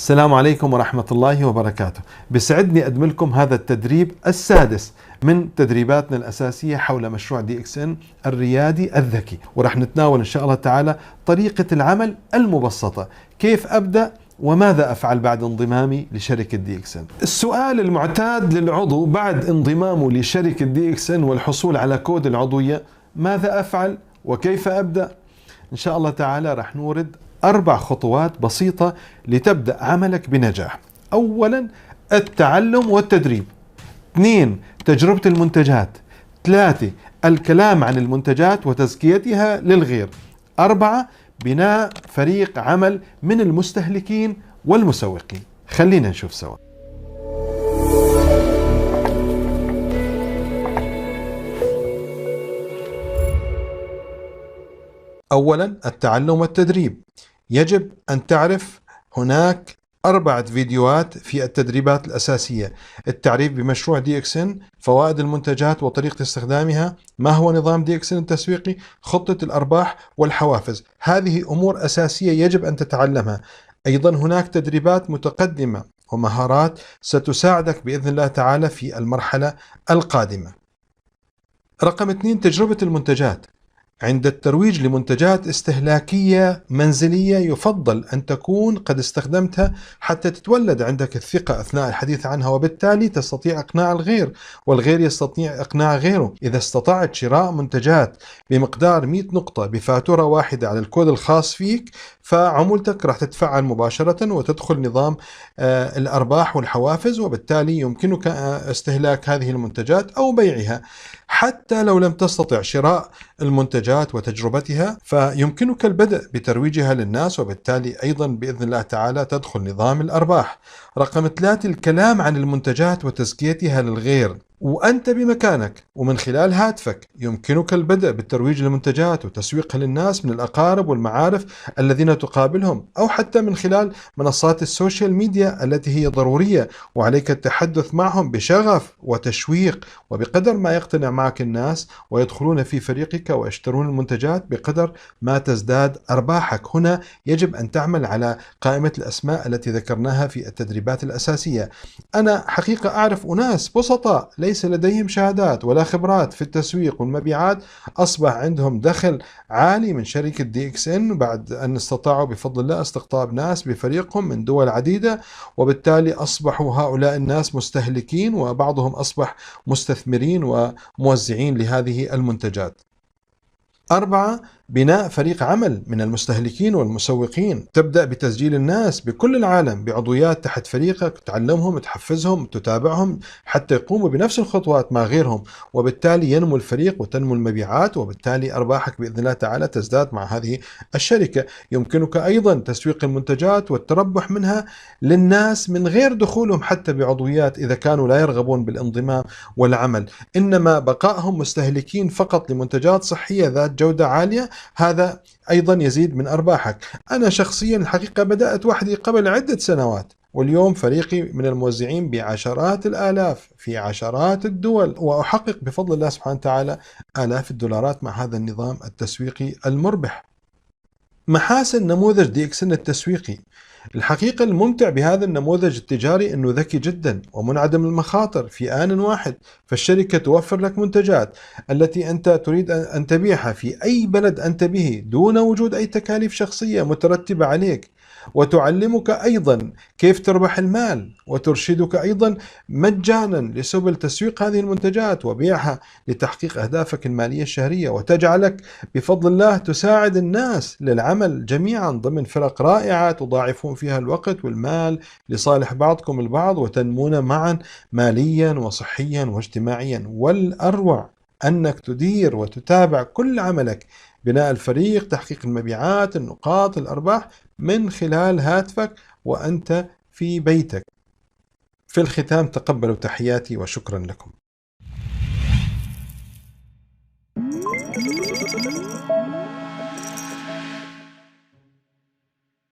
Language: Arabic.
السلام عليكم ورحمة الله وبركاته. بسعدني أقدم لكم هذا التدريب السادس من تدريباتنا الأساسية حول مشروع DXN الريادي الذكي، ورح نتناول إن شاء الله تعالى طريقة العمل المبسطة، كيف أبدأ وماذا أفعل بعد انضمامي لشركة DXN. السؤال المعتاد للعضو بعد انضمامه لشركة DXN والحصول على كود العضوية: ماذا أفعل وكيف أبدأ؟ إن شاء الله تعالى رح نورد 4 خطوات بسيطة لتبدأ عملك بنجاح. أولا التعلم والتدريب، 2 تجربة المنتجات، 3 الكلام عن المنتجات وتزكيتها للغير، 4 بناء فريق عمل من المستهلكين والمسوقين. خلينا نشوف سوا. أولا التعلم والتدريب. يجب أن تعرف هناك 4 فيديوهات في التدريبات الأساسية: التعريف بمشروع DXN، فوائد المنتجات وطريقة استخدامها، ما هو نظام DXN التسويقي، خطة الأرباح والحوافز. هذه أمور أساسية يجب أن تتعلمها. أيضا هناك تدريبات متقدمة ومهارات ستساعدك بإذن الله تعالى في المرحلة القادمة. رقم 2 تجربة المنتجات. عند الترويج لمنتجات استهلاكية منزلية يفضل أن تكون قد استخدمتها حتى تتولد عندك الثقة أثناء الحديث عنها، وبالتالي تستطيع إقناع الغير والغير يستطيع إقناع غيره. إذا استطعت شراء منتجات بمقدار 100 نقطة بفاتورة واحدة على الكود الخاص فيك، فعمولتك راح تتفعل مباشرة وتدخل نظام الأرباح والحوافز، وبالتالي يمكنك استهلاك هذه المنتجات أو بيعها. حتى لو لم تستطع شراء المنتجات وتجربتها، فيمكنك البدء بترويجها للناس، وبالتالي أيضا بإذن الله تعالى تدخل نظام الأرباح. رقم 3 الكلام عن المنتجات وتزكيتها للغير. وأنت بمكانك ومن خلال هاتفك يمكنك البدء بالترويج للمنتجات وتسويقها للناس من الأقارب والمعارف الذين تقابلهم، أو حتى من خلال منصات السوشيال ميديا التي هي ضرورية، وعليك التحدث معهم بشغف وتشويق. وبقدر ما يقتنع معك الناس ويدخلون في فريقك ويشترون المنتجات، بقدر ما تزداد أرباحك. هنا يجب أن تعمل على قائمة الأسماء التي ذكرناها في التدريبات الأساسية. أنا حقيقة أعرف أناس بسطاء ليس لديهم شهادات ولا خبرات في التسويق والمبيعات، أصبح عندهم دخل عالي من شركة DXN بعد أن استطاعوا بفضل الله استقطاب ناس بفريقهم من دول عديدة، وبالتالي أصبحوا هؤلاء الناس مستهلكين، وبعضهم أصبح مستثمرين وموزعين لهذه المنتجات. 4 بناء فريق عمل من المستهلكين والمسوقين. تبدأ بتسجيل الناس بكل العالم بعضويات تحت فريقك، تعلمهم، تحفزهم، تتابعهم حتى يقوموا بنفس الخطوات مع غيرهم، وبالتالي ينمو الفريق وتنمو المبيعات، وبالتالي أرباحك بإذن الله تعالى تزداد مع هذه الشركة. يمكنك أيضا تسويق المنتجات والتربح منها للناس من غير دخولهم حتى بعضويات إذا كانوا لا يرغبون بالانضمام والعمل، إنما بقائهم مستهلكين فقط لمنتجات صحية ذات جودة عالية. هذا أيضا يزيد من أرباحك. أنا شخصيا الحقيقة بدأت وحدي قبل عدة سنوات، واليوم فريقي من الموزعين بعشرات الآلاف في عشرات الدول، وأحقق بفضل الله سبحانه وتعالى آلاف الدولارات مع هذا النظام التسويقي المربح. محاسن نموذج DXN التسويقي. الحقيقة الممتع بهذا النموذج التجاري أنه ذكي جدا ومنعدم المخاطر في آن واحد. فالشركة توفر لك منتجات التي أنت تريد أن تبيعها في أي بلد أنت به دون وجود أي تكاليف شخصية مترتبة عليك، وتعلمك أيضا كيف تربح المال، وترشدك أيضا مجانا لسبل تسويق هذه المنتجات وبيعها لتحقيق أهدافك المالية الشهرية، وتجعلك بفضل الله تساعد الناس للعمل جميعا ضمن فرق رائعة تضاعفون فيها الوقت والمال لصالح بعضكم البعض، وتنمون معا ماليا وصحيا واجتماعيا. والأروع أنك تدير وتتابع كل عملك: بناء الفريق، تحقيق المبيعات، النقاط، الأرباح، من خلال هاتفك وأنت في بيتك. في الختام تقبلوا تحياتي وشكرا لكم.